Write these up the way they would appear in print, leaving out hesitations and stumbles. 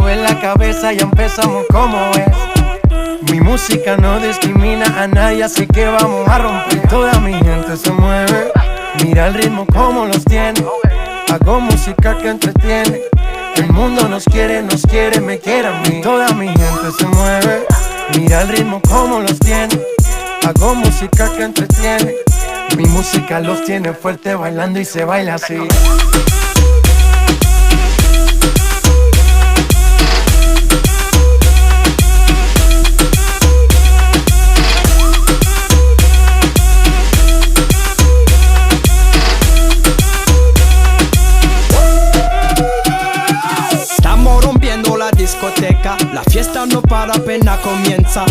mover la cabeza, ya empezamos como es. Mi música no discrimina a nadie, así que vamos a romper. Toda mi gente se mueve, mira el ritmo como los tiene. Hago música que entretiene. El mundo nos quiere, me quiere a mí. Toda mi gente se mueve, mira el ritmo como los tiene. Hago música que entretiene. Mi música los tiene fuerte bailando y se baila así. Estamos rompiendo la discoteca, la fiesta no para, apenas comienza.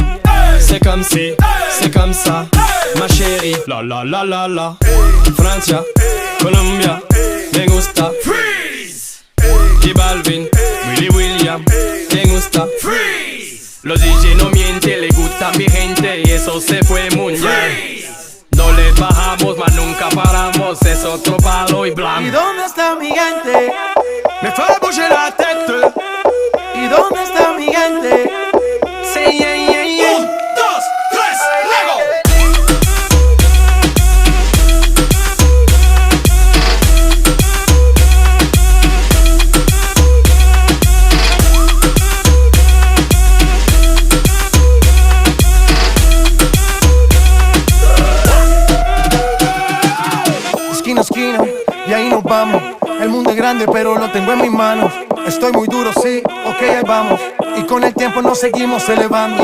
C'est comme si, c'est comme ça, ma chérie. La la la la la. Francia, Colombia, me gusta. Freeze. J Balvin, Willy William, me gusta. Freeze. Los DJ no mienten, le gusta mi gente y eso se fue mundial. No le bajamos, mas nunca paramos, es otro palo y blanco. ¿Y dónde está mi gente? Me fait bouger la tête. ¿Y dónde está mi gente? Say yeah yeah yeah. 1, 2, 3, Lego. Esquina a esquina, y ahí nos vamos. El mundo es grande, pero lo tengo en mis manos. Estoy muy duro, sí, ok, ahí vamos. Y con el tiempo nos seguimos elevando.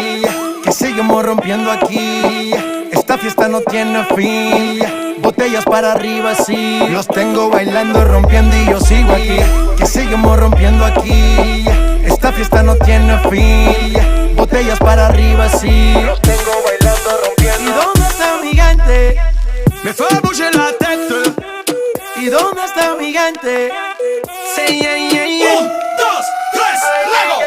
Que seguimos rompiendo aquí. Esta fiesta no tiene fin. Botellas para arriba, sí. Los tengo bailando, rompiendo y yo sigo aquí. Que seguimos rompiendo aquí. Esta fiesta no tiene fin. Botellas para arriba, sí. Los tengo bailando, rompiendo. ¿Y dónde está mi gente? Me fait bouger la tête. ¿Y dónde está mi gente? Say yeah yeah yeah. 1, 2, 3, Lego.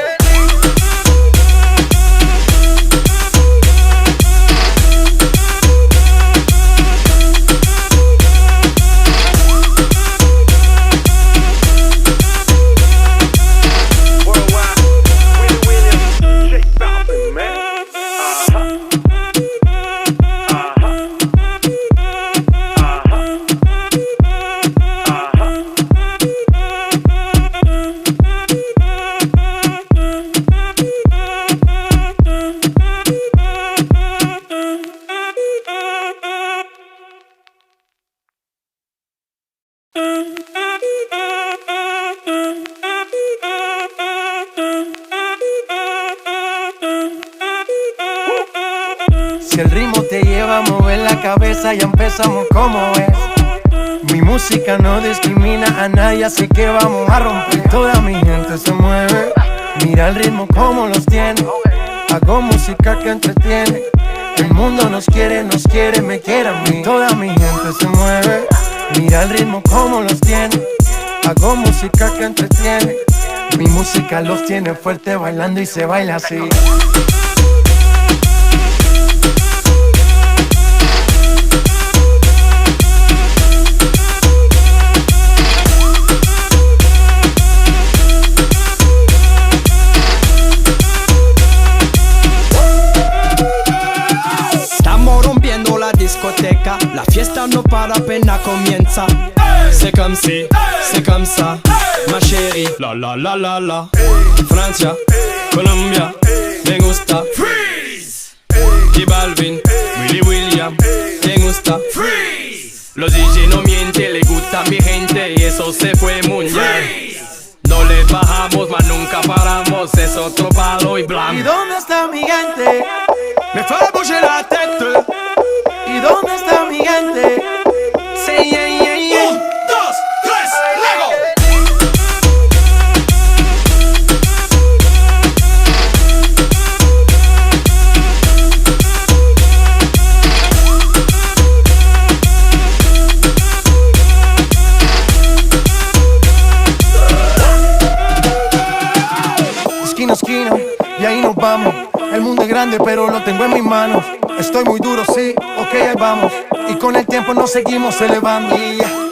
Si el ritmo te lleva a mover la cabeza, ya empezamos como es. Mi música no discrimina a nadie, así que vamos a romper. Toda mi gente se mueve, mira el ritmo como los tiene. Hago música que entretiene. El mundo nos quiere, me quiere a mí. Toda mi gente se mueve, mira el ritmo como los tiene. Hago música que entretiene. Mi música los tiene fuerte bailando y se baila así. Discoteca, la fiesta no para, apenas comienza. C'est comme si, c'est comme ça, ma chérie. La la la la la. Francia, Colombia, me gusta. Freeze. J Balvin, Willy William, me gusta. Freeze. Los DJ no mienten, le gusta mi gente y eso se fue mundial. No le bajamos, mas nunca paramos, es otro palo y blanco. ¿Y dónde está mi gente? Me fait bouger la tête. ¿Y dónde está mi gente? Say yeah yeah yeah. 1, 2, 3, Lego. Esquina a esquina, y ahí nos vamos. El mundo es grande, pero lo tengo en mis manos. Estoy muy duro, sí, ok, ahí vamos. Y con el tiempo nos seguimos elevando.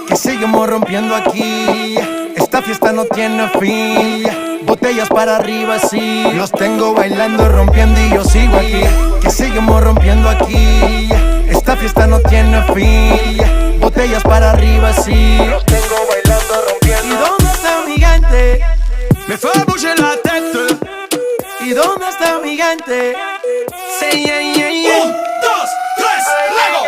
Que seguimos rompiendo aquí. Esta fiesta no tiene fin. botellas para arriba, sí. Los tengo bailando, rompiendo y yo sigo aquí. Que seguimos rompiendo aquí. Esta fiesta no tiene fin. Botellas para arriba, sí. Los tengo bailando, rompiendo. ¿Y dónde está mi gente? Me fait bouger la tête. ¿Y dónde está mi gente? Say yeah, yeah, yeah. 1, 2, 3, Lego.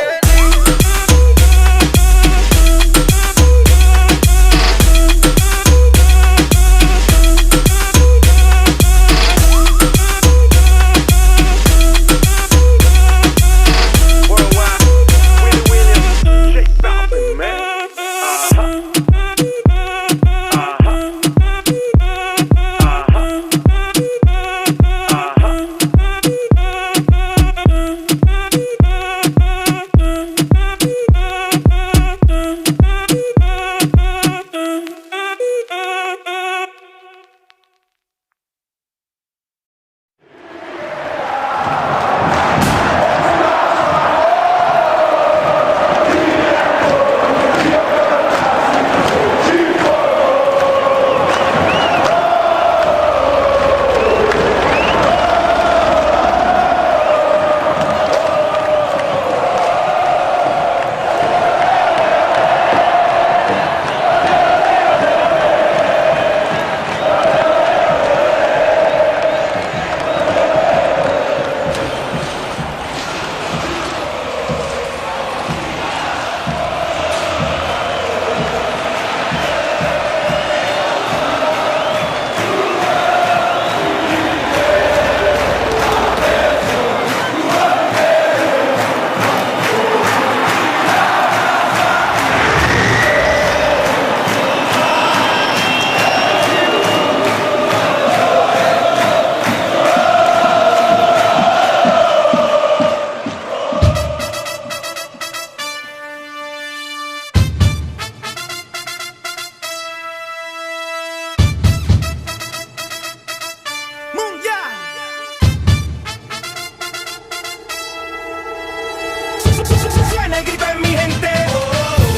Suena el grito en mi gente.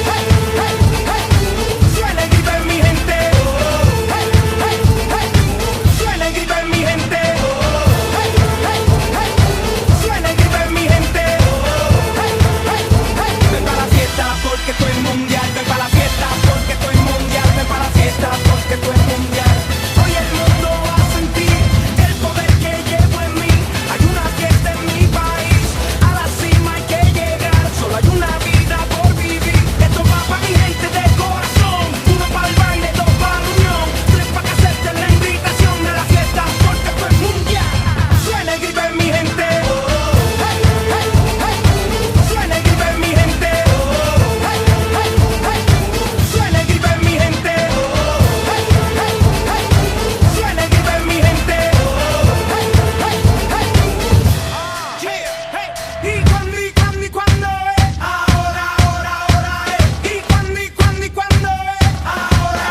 Hey, hey, hey. Suena el grito en mi gente. Hey, hey, hey. Suena el grito en mi gente. Hey, hey, hey. Suena el grito en mi gente. Hey, hey, hey. Ven para la fiesta porque esto es mundial. Ven para la fiesta porque esto es mundial. Ven para la fiesta porque esto es mundial. Hoy el mundo va a sentir el poder que llevo en mí. Hay una fiesta en mi país. A la cima hay que llegar. Solo hay una vida por vivir. Esto va para mi gente de corazón. Uno para el baile, dos para la unión. Tres para que acepten la invitación de la fiesta porque esto es mundial. Suena el grito en mi gente. Hey, hey, hey. Suena el grito en mi gente. Hey, hey, hey. Suena el grito en mi gente. Hey, hey, hey. Suena el grito en mi gente. Hey, hey, hey. Yeah, hey. Y cuando es ahora, ahora, ahora es. Y cuando es ahora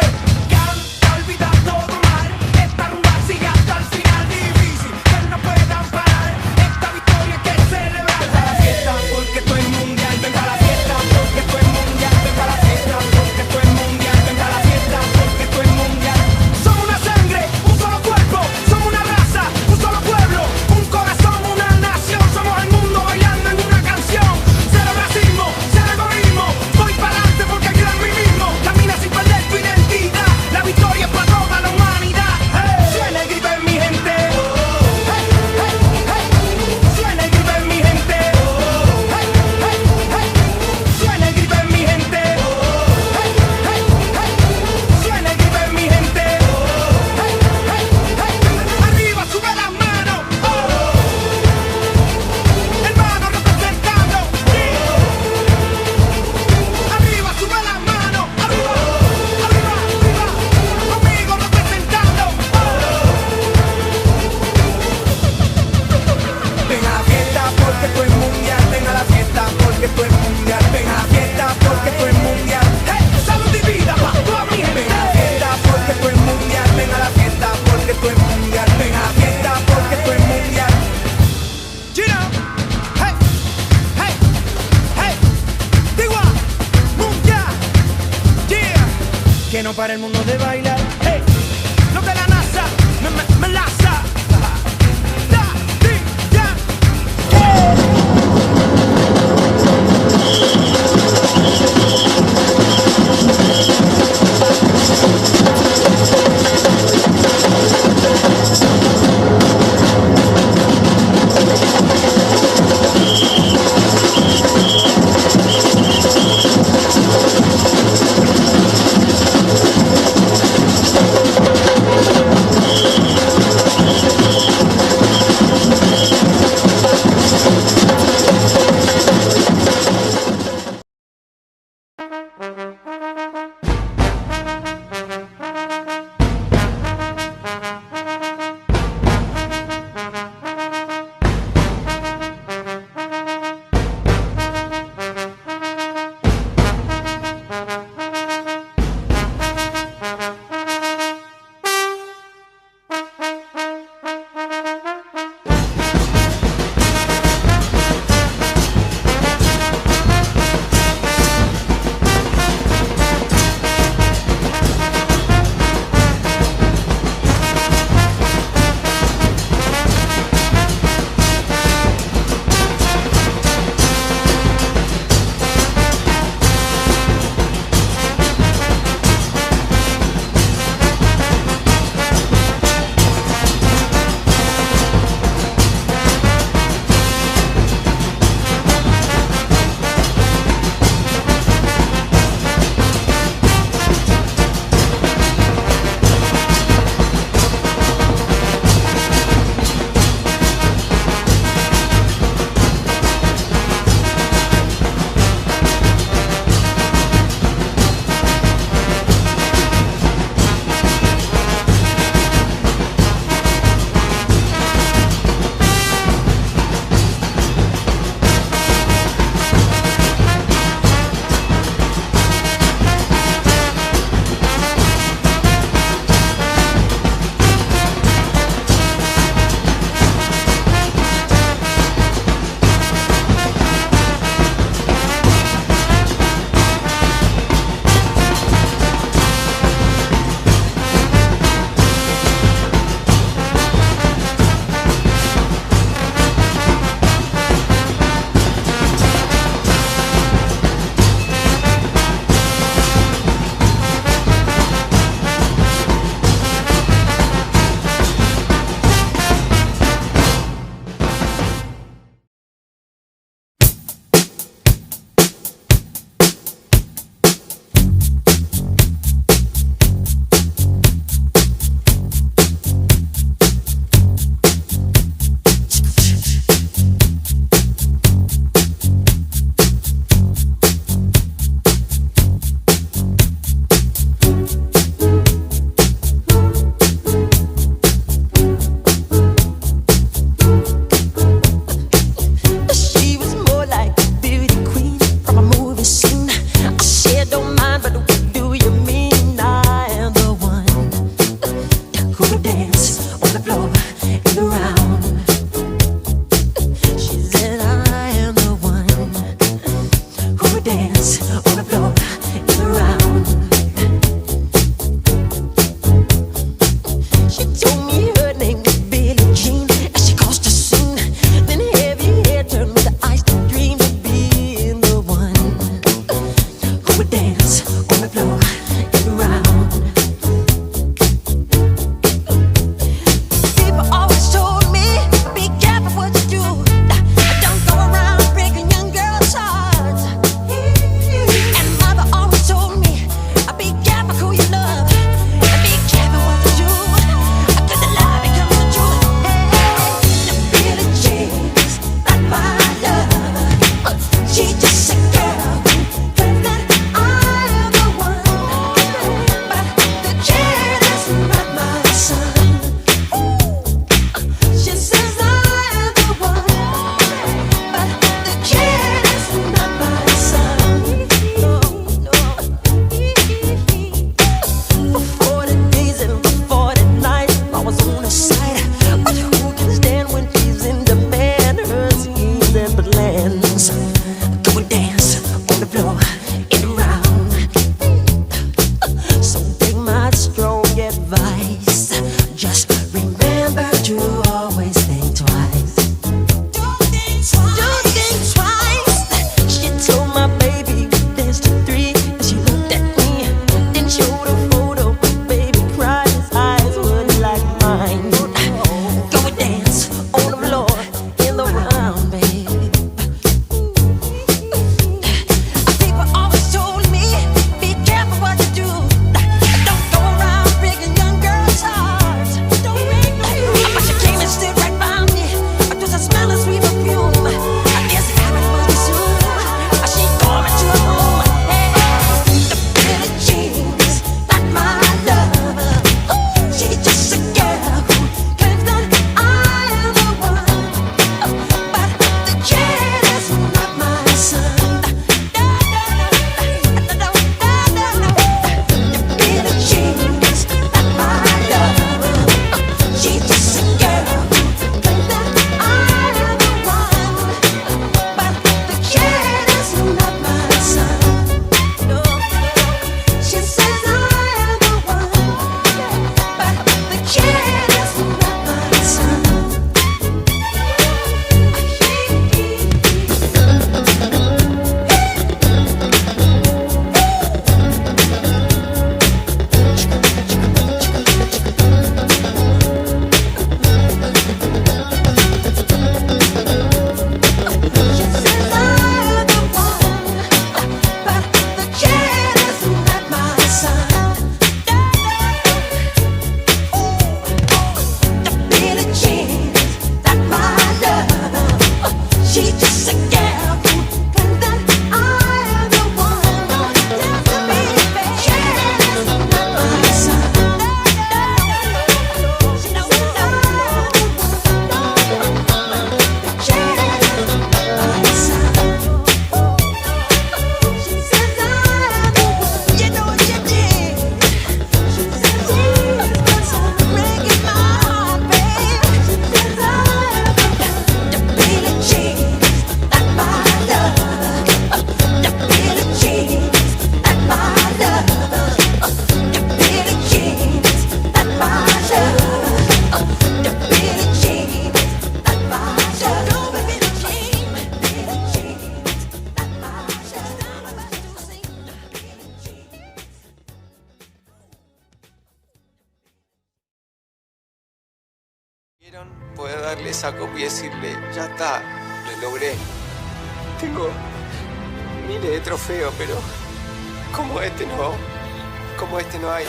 es. Canta, olvida todo mal. Esta rumba sigue hasta el final. Difícil que no puedan parar. Esta victoria hay que celebrar. Ven para la fiesta porque esto es mundial. Ven para la fiesta porque esto es mundial. Ven para la fiesta porque esto es mundial. Ven para la fiesta porque esto es mundial. Somos una sangre, un solo cuerpo. Somos una raza, un solo pueblo. Un corazón, una nación. Somos el mundo bailando en una canción. Cero racismo, cero egoísmo. Voy para adelante porque quiero en mí mismo. Camina sin perder tu identidad. La victoria es para toda la humanidad. Suena el grito en mi gente. Hey, hey, hey. Suena el grito en mi gente. Hey, hey, hey. Suena el grito en mi gente. Hey, hey, hey. Suena el grito en mi gente. Hey, hey, hey. Arriba, sube las manos. Hermano representando. Arriba, sube las manos. Arriba, arriba, arriba. Conmigo representando. Ven a la fiesta porque esto es mundial. Ven a la fiesta porque esto es mundial. Ven a la fiesta porque esto es mundial. Hey, salud y vida para toda mi gente. Ven a la fiesta porque esto es mundial. Ven a la fiesta porque esto es mundial. Ven a la fiesta porque esto es mundial. Gino, hey, hey, hey. Diwa, mundial, yeah. Que no para el mundo de bailar. Hey, cabeza como y decirle, ya está, lo logré. Tengo miles de trofeos, pero como este no hay.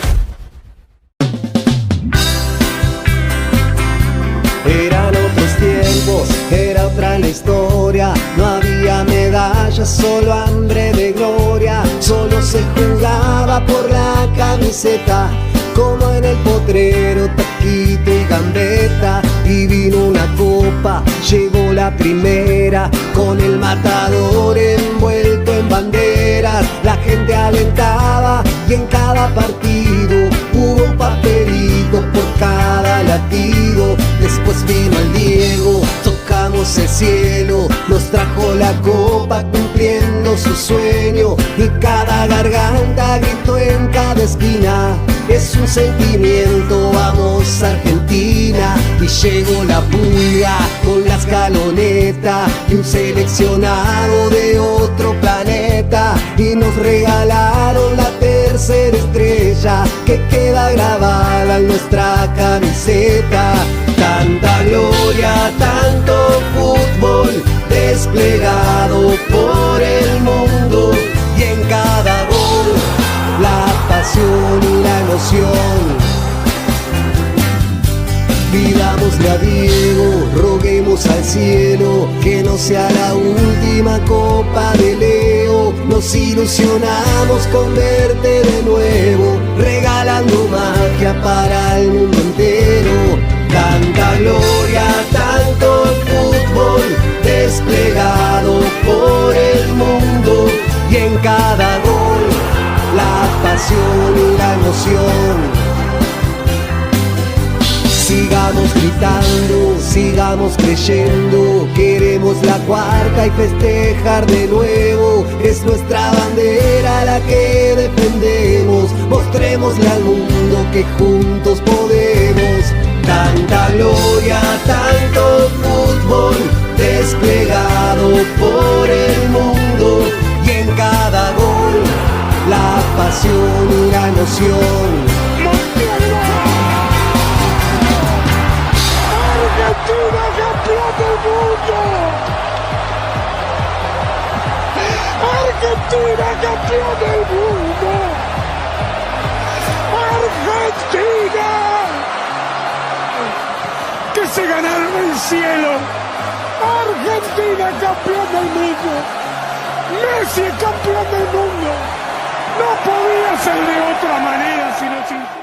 Eran otros tiempos, era otra la historia. No había medallas, solo hambre de gloria. Solo se jugaba por la camiseta, como en el potrero, taquito y gambeta. Y vino una copa, llegó la primera, con el matador envuelto en banderas. La gente alentaba y en cada partido hubo un papelito por cada latido. Después vino el Diego, tocamos el cielo, nos trajo la copa cumpliendo su sueño. Y cada garganta gritó en cada esquina, es un sentimiento, vamos Argentina. Y llegó la pulga con la escaloneta y un seleccionado de otro planeta. Y nos regalaron la tercera estrella que queda grabada en nuestra camiseta. Tanta gloria, tanto fútbol desplegado por el mundo. Y en cada gol la pasión y la emoción. Pidámosle a Diego, roguemos al cielo que no sea la última copa de Leo. Nos ilusionamos con verte de nuevo, regalando magia para el mundo entero. Tanta gloria, tanto fútbol desplegado por el mundo. Y en cada gol la pasión y la emoción. Sigamos gritando, sigamos creyendo, queremos la cuarta y festejar de nuevo. Es nuestra bandera la que defendemos, mostrémosle al mundo que juntos podemos. Tanta gloria, tanto fútbol desplegado por el mundo. Y en cada gol la pasión y la emoción. Argentina campeón del mundo. Argentina campeón del mundo. Argentina que se ganaron el cielo. Argentina campeón del mundo. Messi campeón del mundo. No podía ser de otra manera sino sin